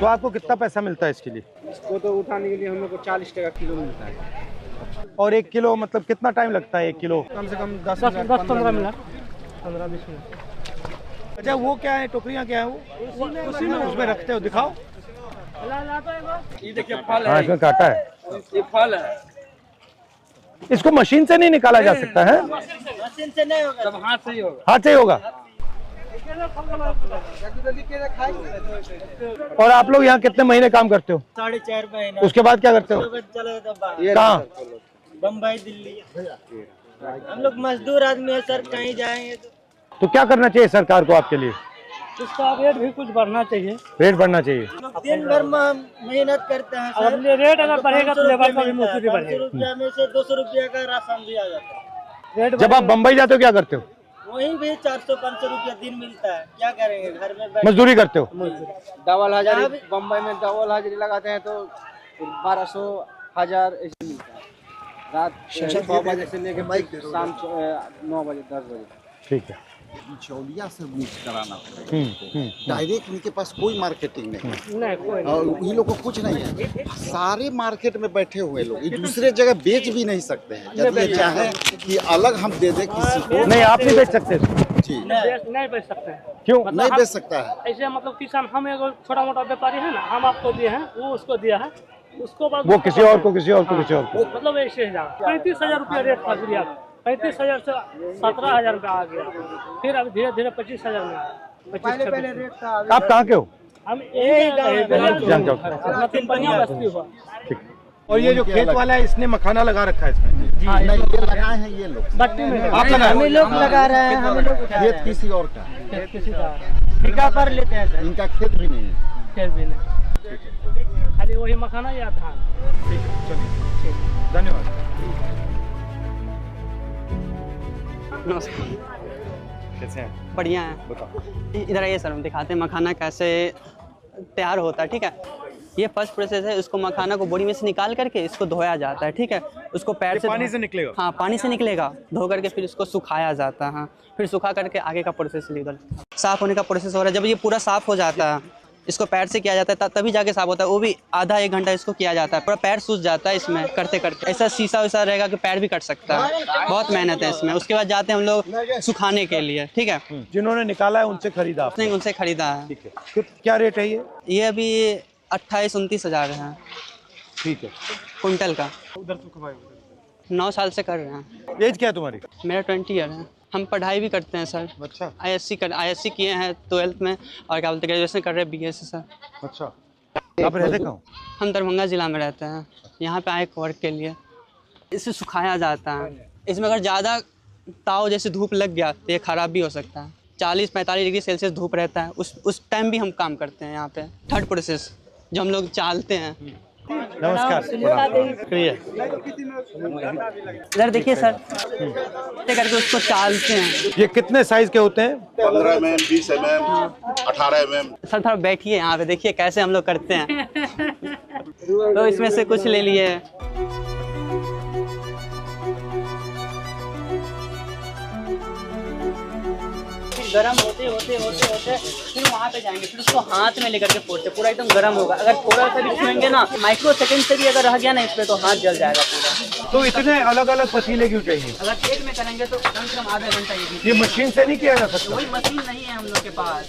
तो आपको कितना पैसा मिलता है इसके लिए? इसको तो उठाने के लिए हम लोग को 40 टका किलो मिलता है। और 1 किलो मतलब कितना टाइम लगता है 1 किलो? कम से कम 10-15 मिनट, 15-20 मिनट। अच्छा वो क्या है, टोकरियाँ क्या है वो? उसी में उसमें रखते हो, दिखाओ। ये देखिए फल हाँ है, इसमें काटा है। ये फल है। इसको मशीन से नहीं निकाला जा सकता है? मशीन से नहीं होगा, सब हाथ से ही होगा। हाथ से ही होगा। और आप लोग यहाँ कितने महीने काम करते हो? 4.5 महीने। उसके बाद क्या करते हो? चले तो कहाँ? बम्बई, दिल्ली। हम लोग मजदूर आदमी है सर, कहीं जाएंगे तो क्या करना चाहिए सरकार को आपके लिए? इसका रेट भी कुछ बढ़ना चाहिए। रेट बढ़ना चाहिए। दिन भर में मेहनत करते हैं सर। अगर रेट अगर बढ़ेगा तो लेबर का भी मजदूरी बढ़ेगा। 500 रुपया में से 200 रुपया का राशन भी आ जाता है। जब आप बम्बई जाते हो क्या करते हो? वहीं भी 400-500 रुपया दिन मिलता है। क्या करेंगे, घर में बैठ मजदूरी करते हो? डबल हाजिरी, बम्बई में डबल हाजिरी लगाते हैं तो 1200 1000 ऐसे मिलता है। रात 6 बजे से लेकर शाम 9 बजे 10 बजे। ठीक है। बिचौलिया से मिक्स कराना पड़ेगा। डायरेक्ट इनके पास कोई मार्केटिंग नहीं, और ये लोग को कुछ नहीं है। सारे मार्केट में बैठे हुए लोग ये दूसरे जगह बेच भी नहीं सकते हैं। यदि ये चाहे कि अलग हम दे दें किसी को, नहीं आप नहीं बेच सकते जी नहीं बेच सकते हैं। क्यों? नहीं बेच सकता है। ऐसे मतलब किसान, हम एगो छोटा मोटा व्यापारी है ना, हम आपको दिए हैं, वो उसको दिया है, उसको बाद वो किसी और को, किसी और को, किसी और को। मतलब ऐसे ही 35,000 रुपया रेट था गुड़िया का। 35,000 से 17,000 रुपया आ गया, फिर अब धीरे धीरे 25,000 में आया। पहले रेट था। आप कहाँ के हो? हम यही बस्ती हुआ। ठीक। और ये जो खेत वाला है इसने मखाना लगा रखा है इसमें? नहीं, ये लगाए हैं ये लोग। बट्टी में आप लगाए? हम लोग लगा रहे हैं, हम लोग खेत किसी और का, किसी का ठेका पर लेते हैं सर। इनका खेत भी नहीं है। खेत भी नहीं, खाली वही मखाना या धान। ठीक है, चलिए धन्यवाद। कैसे हैं? बढ़िया है। बताओ। इधर आइए सर, हम दिखाते हैं मखाना कैसे तैयार होता है। ठीक है, ये फर्स्ट प्रोसेस है। इसको मखाना को बोरी में से निकाल करके इसको धोया जाता है। ठीक है, उसको पैर से पानी से निकलेगा? हाँ, पानी से निकलेगा। धो करके फिर इसको सुखाया जाता है। हाँ, फिर सुखा करके आगे का प्रोसेस उधर साफ़ होने का प्रोसेस हो रहा है। जब ये पूरा साफ़ हो जाता है, इसको पैर से किया जाता है तभी जाके साफ होता है। वो भी आधा 1 घंटा इसको किया जाता है। पूरा पैर सूज जाता है इसमें करते करते। ऐसा शीशा वैसा रहेगा कि पैर भी कट सकता है। बहुत मेहनत है इसमें। उसके बाद जाते हैं हम लोग सुखाने के लिए। ठीक है, जिन्होंने निकाला है उनसे खरीदा आपने? नहीं, उनसे खरीदा है। ठीक है। क्या रेट है ये? ये अभी 28-29 हज़ार है ठीक है। कुंटल का। 9 साल से कर रहे हैं। एज क्या है तुम्हारी? मेरा 20 ईयर है। हम पढ़ाई भी करते हैं सर। अच्छा। ISC किए हैं 12th में, और क्या बोलते हैं ग्रेजुएशन कर रहे हैं BSc सर। अच्छा। आप रहते कहाँ? हम दरभंगा ज़िला में रहते हैं। यहाँ पे आए वर्क के लिए। इसे सुखाया जाता है। इसमें अगर ज़्यादा ताव जैसे धूप लग गया तो ये ख़राब भी हो सकता है। 40-45 डिग्री सेल्सियस धूप रहता है। उस टाइम भी हम काम करते हैं यहाँ पे। थर्ड प्रोसेस जो हम लोग चालते हैं। नमस्कार। शुक्रिया। इधर देखिए सर, करके उसको चालते हैं। ये कितने साइज के होते हैं? 15 mm, 20 mm, 18 mm। सर थोड़ा बैठिए यहाँ पे, देखिए कैसे हम लोग करते हैं। तो इसमें से कुछ ले लिए। गरम होते होते होते होते फिर वहाँ पे जाएंगे। फिर उसको हाथ में लेकर के फोड़ते, पूरा एकदम गरम होगा। अगर थोड़ा सा भी छुएंगे ना, माइक्रो सेकंड से भी अगर रह गया ना इस पे, तो हाथ जल जाएगा पूरा। तो इतने अलग अलग पतीले क्यों चाहिए? अगर एक में करेंगे तो कम से कम आधा घंटा ये मशीन से नहीं किया जा सकता? वही मशीन नहीं है हम लोग के पास।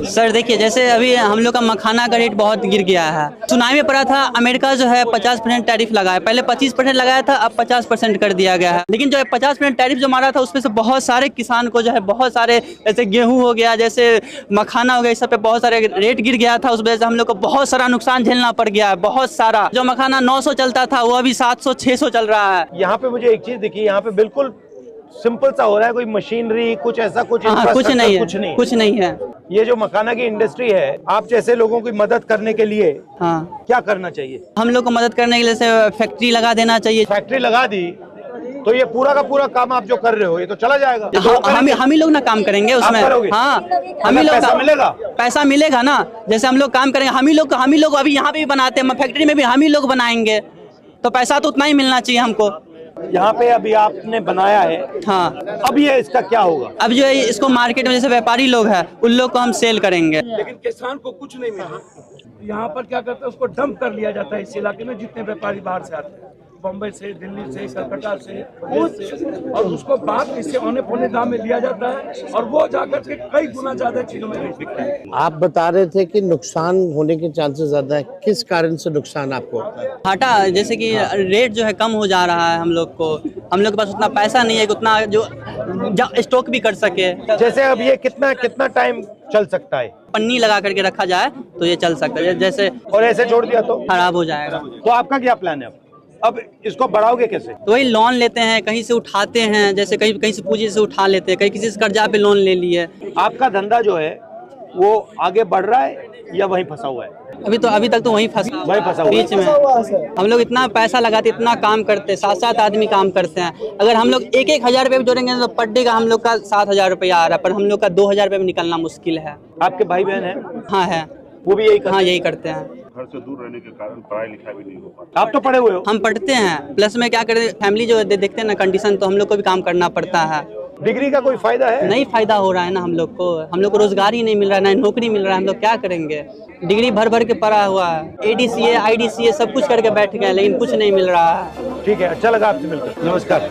सर देखिए, जैसे अभी हम लोग का मखाना का रेट बहुत गिर गया है। सुनाई में पड़ा था अमेरिका जो है 50% टैरिफ लगाया। पहले 25% लगाया था, अब 50% कर दिया गया है। लेकिन जो है 50% टैरिफ जो मारा था उसमें से बहुत सारे किसान को जो है बहुत सारे, जैसे गेहूं हो गया, जैसे मखाना हो गया, इस सब पे बहुत सारे रेट गिर गया था। उस वजह से हम लोग को बहुत सारा नुकसान झेलना पड़ गया है, बहुत सारा। जो मखाना 900 चलता था वो अभी 700-600 चल रहा है। यहाँ पे मुझे एक चीज दिखी, यहाँ पे बिल्कुल सिंपल सा हो रहा है। कोई मशीनरी कुछ ऐसा कुछ कुछ नहीं है, कुछ नहीं है। ये जो मखाना की इंडस्ट्री है, आप जैसे लोगों की मदद करने के लिए क्या करना चाहिए? हम लोग को मदद करने के लिए फैक्ट्री लगा देना चाहिए। फैक्ट्री लगा दी तो ये पूरा का पूरा काम आप जो कर रहे हो ये तो चला जाएगा। हम ही लोग ना काम करेंगे उसमें। हाँ, हम ही लोग पैसा मिलेगा, पैसा मिलेगा ना। जैसे हम लोग काम करेंगे, हम ही लोग अभी यहाँ पे भी बनाते हैं, फैक्ट्री में भी हम ही लोग बनाएंगे, तो पैसा तो उतना ही मिलना चाहिए हमको। यहाँ पे अभी आपने बनाया है, हाँ, अब ये इसका क्या होगा? अब जो है इसको मार्केट में जैसे व्यापारी लोग हैं उन लोग को हम सेल करेंगे। लेकिन किसान को कुछ नहीं मिला। यहाँ पर क्या करते हैं, उसको डंप कर लिया जाता है इस इलाके में, जितने व्यापारी बाहर से आते हैं, बम्बई से, दिल्ली से, कलकत्ता से, और उसको बाद इससे औने पौने दाम में लिया जाता है और वो जाकर के कई गुना ज्यादा चीजों में बिकता है। आप बता रहे थे कि नुकसान होने के चांसेस ज्यादा है, किस कारण से नुकसान आपको होता है? घाटा, जैसे कि रेट जो है कम हो जा रहा है, हम लोग के पास उतना पैसा नहीं है कि उतना जो स्टॉक भी कर सके। जैसे अब ये कितना टाइम चल सकता है? पन्नी लगा करके रखा जाए तो ये चल सकता है, जैसे और ऐसे छोड़ दिया तो खराब हो जाएगा। तो आपका क्या प्लान है अब इसको बढ़ाओगे कैसे? तो वही लोन लेते हैं, कहीं से उठाते हैं, जैसे कहीं से पूंजी से उठा लेते हैं, कहीं किसी से कर्जा पे लोन ले लिए। आपका धंधा जो है वो आगे बढ़ रहा है या वहीं फंसा हुआ है? अभी तक तो वहीं फंसा हुआ बीच में। हम लोग इतना पैसा लगाते, इतना काम करते, 7 आदमी काम करते हैं। अगर हम लोग 1,000 रुपये भी जोड़ेंगे तो पर डे का हम लोग का 7,000 रुपया आ रहा है, पर हम लोग का 2,000 रुपये में निकलना मुश्किल है। आपके भाई बहन है? हाँ है, वो भी यही करते हैं। घर से दूर रहने के कारण पढ़ाई लिखाई भी नहीं हो पाता। आप तो पढ़े हुए हो? हम पढ़ते हैं, प्लस में क्या करें, फैमिली जो देखते हैं ना कंडीशन, तो हम लोग को भी काम करना पड़ता है। डिग्री का कोई फायदा है? नहीं फायदा हो रहा है ना हम लोग को रोजगार ही नहीं मिल रहा है, ना नौकरी मिल रहा है, हम लोग क्या करेंगे? डिग्री भर के पढ़ा हुआ है, ADCA IDCA सब कुछ करके बैठ गए, लेकिन कुछ नहीं मिल रहा है। ठीक है, अच्छा लगा आपसे मिलकर, नमस्कार।